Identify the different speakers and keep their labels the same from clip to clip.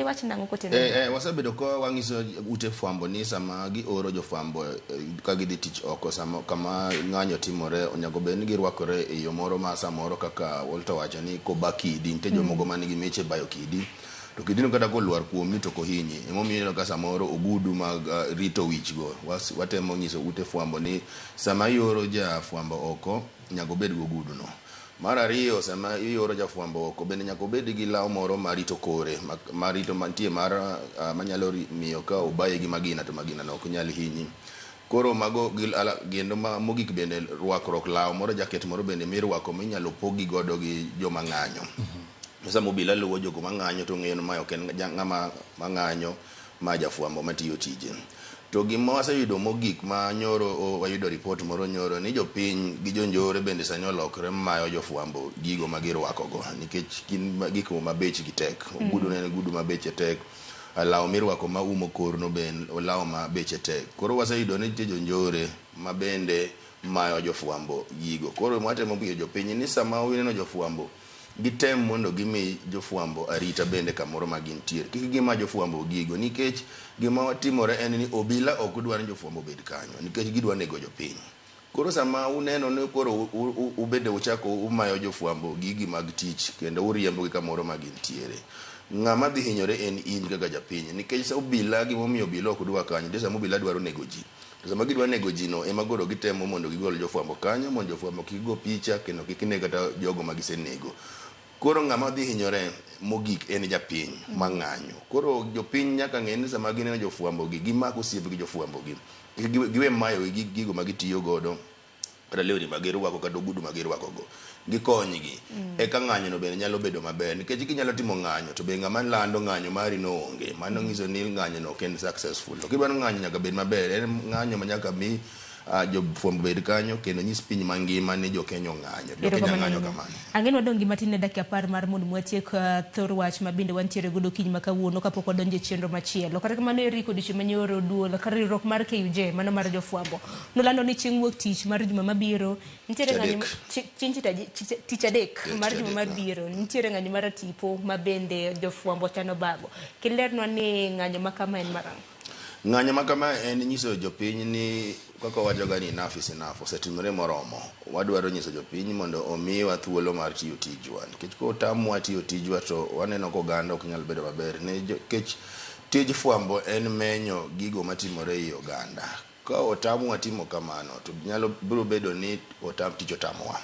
Speaker 1: wach nango kotene
Speaker 2: wasebedo ko wangiso ute fwambo ni sama gi oro jo fwambo ka gidhi tich oko sama kama ng'anyo timore onyago bed ni girwakore e yo moro ma samoro kaka Walter wacho ni ko bakidi nte jomogo manigi meche bayo kidi to kidino kata ko lwar kuomi to ko hinyi emomiyo ka samoro ogudu mag rito wich go watemo nyiso ute fwambo ni sama yoro ja fwambo oko nyago bed go ogudu no. Mar ariyo sama ioro jafwambo oko bende nyaka obed gi law moro marito kore marito mantie manyalo miyo ka obaye gi magina to magina no ok nyal hinyi. Koro mago gendo mogik bende rwakruok law moro jaket moro bende mirwako minyalo pogi godo gi joma ng'anyo. Sama obila luwo jogo mang'anyo to ng'eyo ma ok en ng'ama mang'anyo ma jafwambo matiyo tije. To gima waseyudo mogik ma nyoro wayudo report moro nyoro ni jopiny gi jonjore bende sani olokre mayo jofwambo gigo magirwako go nikech gik mabech gi tek ogudu ne gudu mabech tek law mirwako ma umo korno ben law mabech tek. Koro waseyudo ni jonjore ma bende mayo jofwambo gigo. Koro mwatemo biyo jopiny ni sama wineno jofwambo gitem mondo gimi jofwambo arita bende kamoro magintiere kik gima jofwambo gigo nikech gima timore en ni obila ok dwar jofwambo bed kanyo nikech gidwa nego jopiny. Koro sama uneno ni koro ubede uchako umayo jofwambo gigi mag tich kendo uriembo gi kamoro magintiere ng'ama dhi hinyore en in kaka japiny nikech sa obila gimomiyo obila ok dwa kanyo de sama obila dwaro nego ji to sama gidwa nego ji no ema goro gitemo mondo gigol jofwambo kanyo mondo jofwambo kik go picha kendo kik ne kata jogo magisenego. Koro ng'ama dhi hinyore mogik en japiny mang'anyo. Koro jopiny nyaka ng'e ni sama gineno jofwambo gi gimako osiep gi jofwambo gi giwe mayo gigo magitiyo godo kata lewni magirwako kata ogudu magirwako go gikonygi eka ng'anyo no bende nyalo bedo maber nikech ginyalo timo ng'anyo to be ng'ama lando ng'anyo mari no onge mano nyiso ni ng'anyo no ken successful. To kidwaro ng'anyo nyaka bed maber en ng'anyo ma nyaka mi jofwambo bed kanyo kendo nyis piny mangima ni jokenya ng'anyo jokenya ng'anyo kamano.
Speaker 1: Ang'en wadong' gi matin ne dakika 10 mar mondo mwatiek thor wach ma bende wantiere godo kiny ma kawuono kapok wadonjo e chenro machielo. Kata kamano Eric odiochieng' manyoro duol kar riwruok mar KUJ mano mar jofwambo nolando ni chieng' wuok tich mar juma mabiro nitiere ng'anyo tich adek mar juma mabiro nitiere ng'anyo mar tipo ma bende jofwambo chano bago. Kilernwa ni ng'anyo ma kama en marang'.
Speaker 2: Ng'anyo ma kama en nyiso jopiny ni kaka wajoga ni enough is enough osetimore moromo. Wadwaro nyiso jopiny mondo omiwa thuolo mar tiyo tijwa nikech ko tamwa tiyo tijwa to waneno ko oganda ok nyal bedo maber nikech tij fwambo en menyo gigo matimore ei oganda. Ka otamwa timo kamano to nyalo biro bedo ni tich otamwa.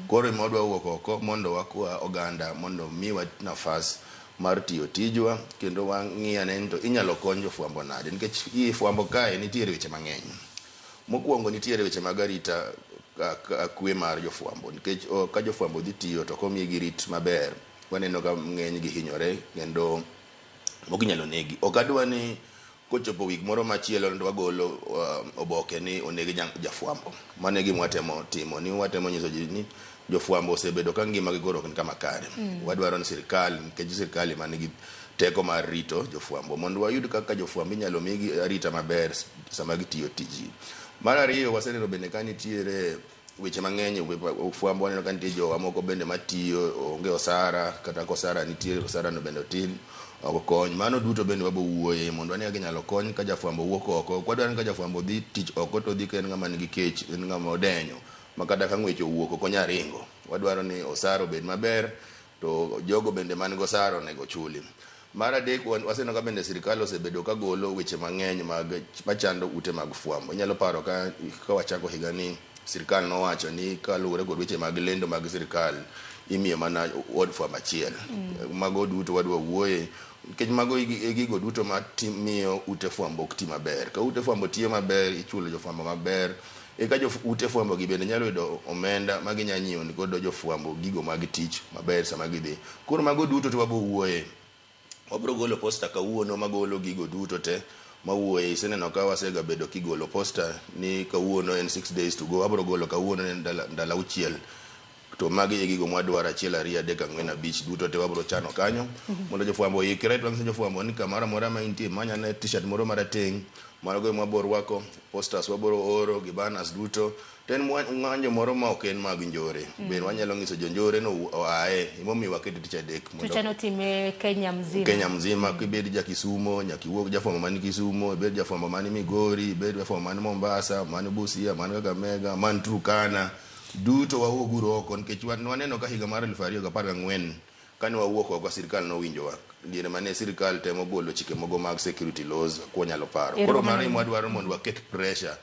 Speaker 2: Koro ema wadwa wuok oko mondo wakwa oganda mondo miwa nafas mar tiyo tijwa kendo wang'iyane to inyalo kony jofwambo nade nikech i fwambo kae nitiere weche mang'eny. Mokwongo nitiere weche mag arita kwe mar jofwambo nikech ka jofwambo dhi tiyo to komigi rit maber waneno ka ng'eny gi hinyore kendo ok nyalo negi. Ok adwa ni kochopo wik moro machielo to wagolo oboke ni onegi jafwambo. Mano e gima watemo timo ni watemo nyiso ji ni jofwambo osebedo ka ngima gi goro ok ni kama kare. Wadwaro ni sirkal nikech sirkal ema nigi teko mar rito jofwambo mondo wayud kaka jofwambo inyalo migi arita maber sama gitiyo tiji. Mar ariyo waseneno bende ka nitiere weche mang'eny fwambo waneno ka nitie jowa moko bende matiyo onge osara kata kosara nitiere osara no bende otin okony. Mano duto bende wabo wuoye mondo wane ginyalo kony ka jafwambo wuok oko. Kwadwaro ni ka jafwambo dhi tich oko to dhi en ng'ama nigi kech en ng'ama odenyo makata ka ng'wech owuok oko nya ringo. Wadwaro ni osara obed maber to jogo bende man go osara onego chuli. Mar adek waseneno ka bende sirkal osebedo ka golo weche mang'eny machando ute mag fwambo. Inyalo paro ka wachako higa ni sirkal nowacho ni kaluwore kod weche mag lendo mag sirkal imiyo mana od fwambo achiel. Mago duto wadwa wuoye nikech mago gigo duto miyo ute fwambo ok ti maber. Ka ute fwambo tiyo maber ichulo jofwambo maber eka ute fwambo gi bende nyalo yudo omenda ma ginya nyiewo ni godo jofwambo gigo mag tich maber sama gidhi. Koro mago duto to wabo wuoye. Wabro golo posta kawuono magolo gigo duto te mawuoye. Iseneno ka wasega bedo kigolo posta ni kawuono en 6 days to go. Wabro golo kawuono en ndala uchiel to magi e gigo mwadwaro 1 2 3 4 5 abich duto te wabro chano kanyo mondo jofwambo ikre to wang'e jofwambo ni kamoro amora ma intie manya ne t-shirt moro marateng' mano go mabor wako posters waboro oro gi banners duto ten ng'anjo moro ma ok en mag njore ben wanyalo nyiso jonjore no oae imomi wakete tich adek
Speaker 1: tuchano time
Speaker 2: Kenya mzima kibed ja Kisumo nyaki wuok jafwambo man Kisumo bed jafwambo man Migori bed jafwambo man Mombasa man Busia man Kakamega man Turkana duto wawuok uru oko nikech waneno ka higa mar 2014 kane wawuok oko sirikal nowinjowa diere mane sirikal temo golo chike mogo mag security laws ko nyalo paro koro mano wadwaro mondo waket pressure